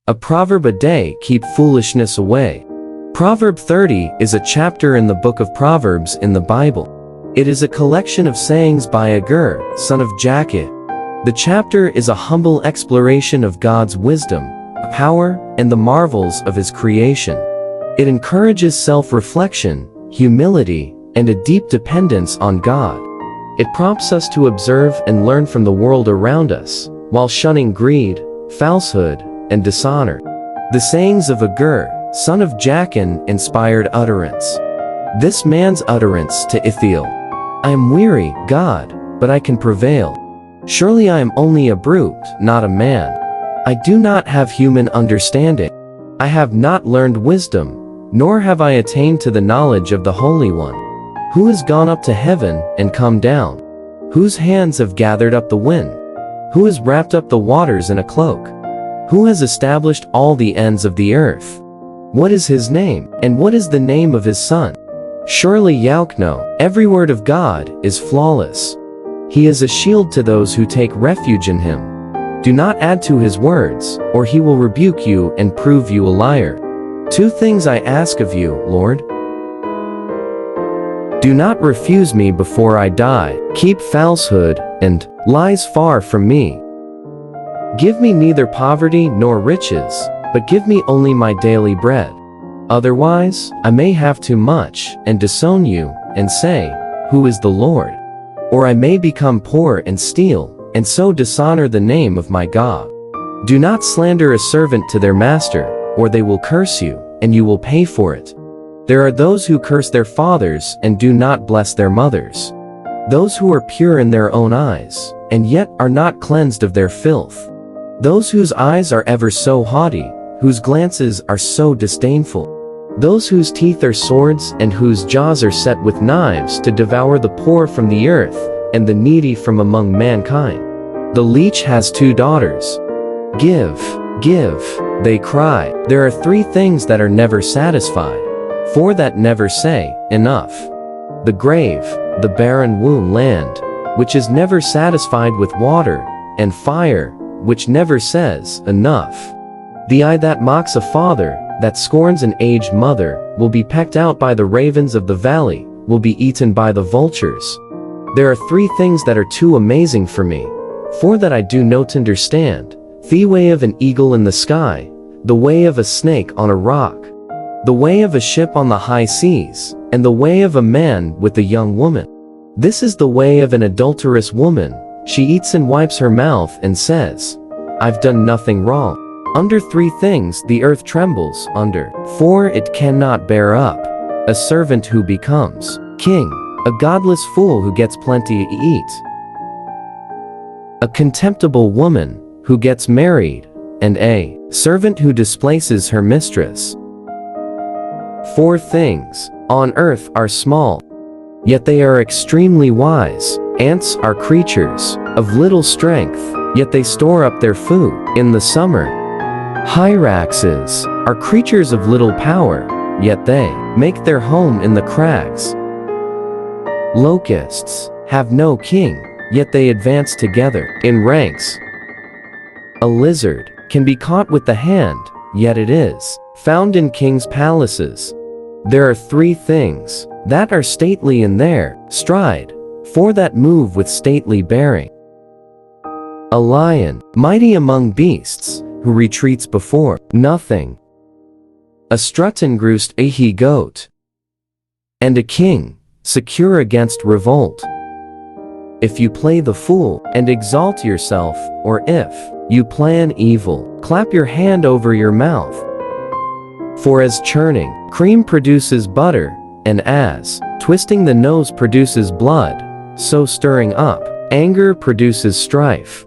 A proverb a day keep foolishness away. Proverb 30 is a chapter in the book of Proverbs in the Bible. It is a collection of sayings by Agur, son of Jakeh. The chapter is a humble exploration of God's wisdom, power, and the marvels of His creation. It encourages self-reflection, humility, and a deep dependence on God. It prompts us to observe and learn from the world around us, while shunning greed, falsehood, and dishonor. The sayings of Agur, son of Jakeh, inspired utterance. This man's utterance to Ithiel: I am weary, God, but I can prevail. Surely I am only a brute, not a man. I do not have human understanding. I have not learned wisdom, nor have I attained to the knowledge of the Holy One. Who has gone up to heaven and come down? Whose hands have gathered up the wind? Who has wrapped up the waters in a cloak? Who has established all the ends of the earth? What is His name, and what is the name of His Son? Surely Jakeh, every word of God, is flawless. He is a shield to those who take refuge in Him. Do not add to His words, or He will rebuke you and prove you a liar. 2 things I ask of you, Lord. Do not refuse me before I die. Keep falsehood and lies far from me. Give me neither poverty nor riches, but give me only my daily bread. Otherwise, I may have too much and disown you, and say, Who is the Lord? Or I may become poor and steal, and so dishonor the name of my God. Do not slander a servant to their master, or they will curse you, and you will pay for it. There are those who curse their fathers and do not bless their mothers. Those who are pure in their own eyes, and yet are not cleansed of their filth. Those whose eyes are ever so haughty, whose glances are so disdainful. Those whose teeth are swords and whose jaws are set with knives to devour the poor from the earth and the needy from among mankind. The leech has 2 daughters. Give, give, they cry. There are 3 things that are never satisfied, 4 that never say, enough. The grave, the barren womb land, which is never satisfied with water, and fire, which never says, enough. The eye that mocks a father, that scorns an aged mother, will be pecked out by the ravens of the valley, will be eaten by the vultures. There are 3 things that are too amazing for me, 4 that I do not understand: the way of an eagle in the sky, the way of a snake on a rock, the way of a ship on the high seas, and the way of a man with a young woman. This is the way of an adulterous woman. She eats and wipes her mouth and says, I've done nothing wrong. Under 3 things the earth trembles, under 4 it cannot bear up: a servant who becomes king, a godless fool who gets plenty to eat, a contemptible woman who gets married, and a servant who displaces her mistress. 4 things on earth are small, yet they are extremely wise. Ants are creatures of little strength, yet they store up their food in the summer. Hyraxes are creatures of little power, yet they make their home in the crags. Locusts have no king, yet they advance together in ranks. A lizard can be caught with the hand, yet it is found in kings' palaces. There are 3 things that are stately in their stride, 4 that move with stately bearing: a lion, mighty among beasts, who retreats before nothing; a strut-engrossed he-goat; and a king, secure against revolt. If you play the fool and exalt yourself, or if you plan evil, clap your hand over your mouth. For as churning cream produces butter, and as twisting the nose produces blood, so stirring up anger produces strife.